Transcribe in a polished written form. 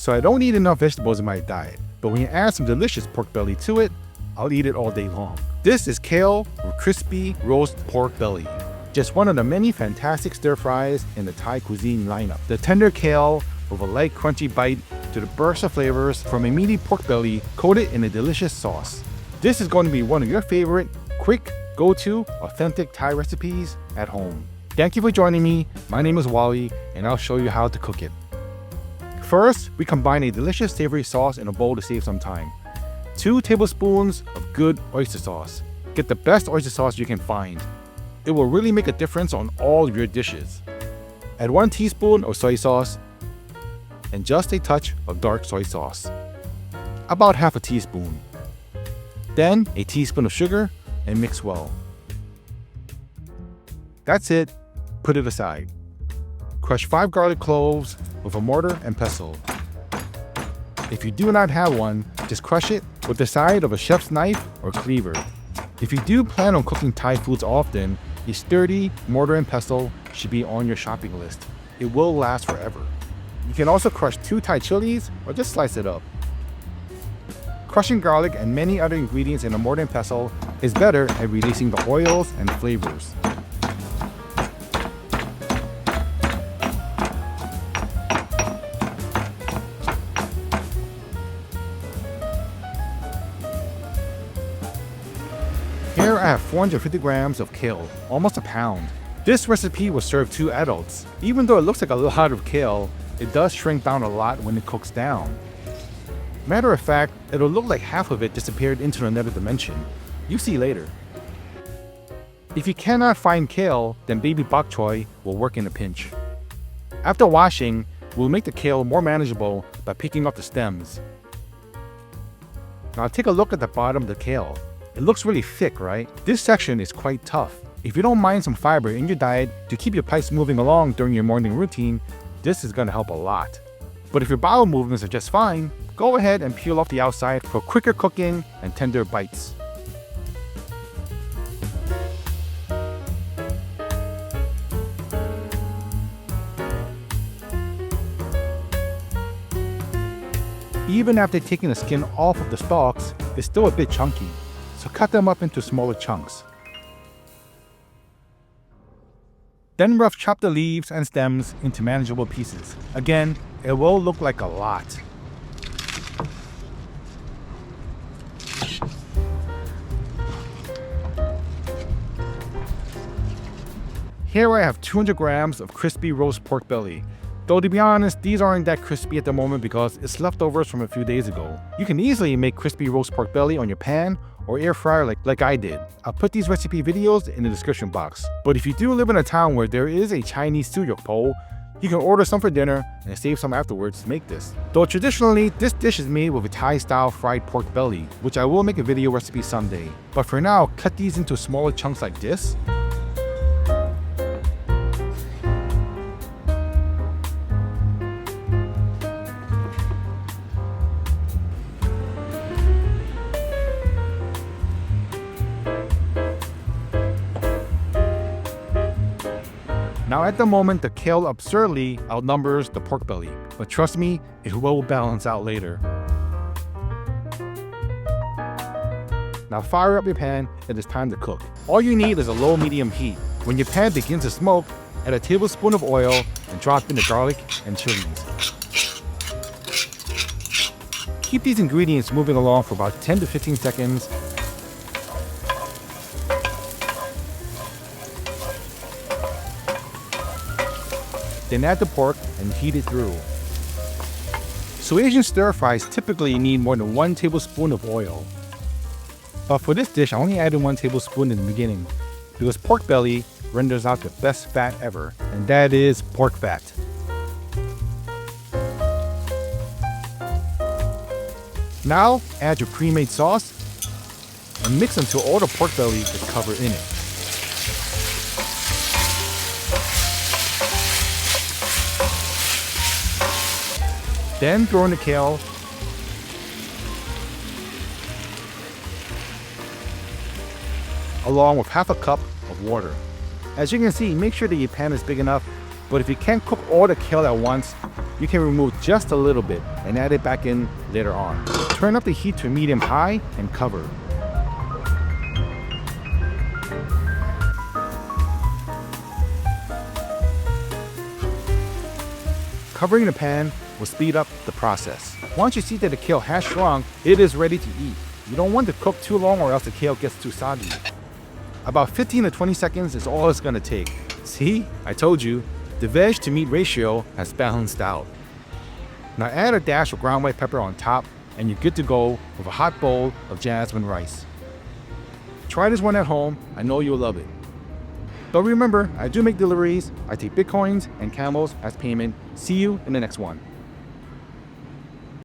so I don't eat enough vegetables in my diet. But when you add some delicious pork belly to it, I'll eat it all day long. This is kale with crispy roast pork belly. Just one of the many fantastic stir fries in the Thai cuisine lineup. The tender kale with a light crunchy bite to the burst of flavors from a meaty pork belly coated in a delicious sauce. This is going to be one of your favorite, quick, go-to, authentic Thai recipes at home. Thank you for joining me. My name is Wally, and I'll show you how to cook it. First, we combine a delicious savory sauce in a bowl to save some time. 2 tablespoons of good oyster sauce. Get the best oyster sauce you can find. It will really make a difference on all of your dishes. Add 1 teaspoon of soy sauce and just a touch of dark soy sauce. About half a teaspoon. Then a teaspoon of sugar and mix well. That's it. Put it aside. Crush 5 garlic cloves with a mortar and pestle. If you do not have one, just crush it with the side of a chef's knife or cleaver. If you do plan on cooking Thai foods often, a sturdy mortar and pestle should be on your shopping list. It will last forever. You can also crush 2 Thai chilies or just slice it up. Crushing garlic and many other ingredients in a mortar and pestle is better at releasing the oils and flavors. Here I have 450 grams of kale, almost a pound. This recipe will serve 2 adults. Even though it looks like a lot of kale, it does shrink down a lot when it cooks down. Matter of fact, it'll look like half of it disappeared into another dimension. You see later. If you cannot find kale, then baby bok choy will work in a pinch. After washing, we'll make the kale more manageable by picking up the stems. Now take a look at the bottom of the kale. It looks really thick, right? This section is quite tough. If you don't mind some fiber in your diet to keep your pipes moving along during your morning routine, this is going to help a lot. But if your bowel movements are just fine, go ahead and peel off the outside for quicker cooking and tender bites. Even after taking the skin off of the stalks, it's still a bit chunky. So cut them up into smaller chunks. Then rough chop the leaves and stems into manageable pieces. Again, it will look like a lot. Here I have 200 grams of crispy roast pork belly. Though to be honest, these aren't that crispy at the moment because it's leftovers from a few days ago. You can easily make crispy roast pork belly on your pan or air fryer like I did. I'll put these recipe videos in the description box. But if you do live in a town where there is a Chinese suyuk bowl, you can order some for dinner and save some afterwards to make this. Though traditionally, this dish is made with a Thai-style fried pork belly, which I will make a video recipe someday. But for now, cut these into smaller chunks like this. Now at the moment, the kale absurdly outnumbers the pork belly, but trust me, it will balance out later. Now fire up your pan, it is time to cook. All you need is a low-medium heat. When your pan begins to smoke, add a tablespoon of oil and drop in the garlic and chilies. Keep these ingredients moving along for about 10 to 15 seconds. Then add the pork and heat it through. So Asian stir fries typically need more than 1 tablespoon of oil. But for this dish, I only added 1 tablespoon in the beginning because pork belly renders out the best fat ever, and that is pork fat. Now add your pre-made sauce and mix until all the pork belly is covered in it. Then throw in the kale, along with half a cup of water. As you can see, make sure that your pan is big enough, but if you can't cook all the kale at once, you can remove just a little bit and add it back in later on. Turn up the heat to medium-high and cover. Covering the pan will speed up the process. Once you see that the kale has shrunk, it is ready to eat. You don't want to cook too long or else the kale gets too soggy. About 15 to 20 seconds is all it's gonna take. See, I told you, the veg to meat ratio has balanced out. Now add a dash of ground white pepper on top and you're good to go with a hot bowl of jasmine rice. Try this one at home, I know you'll love it. But remember, I do make deliveries, I take Bitcoins and Camels as payment. See you in the next one.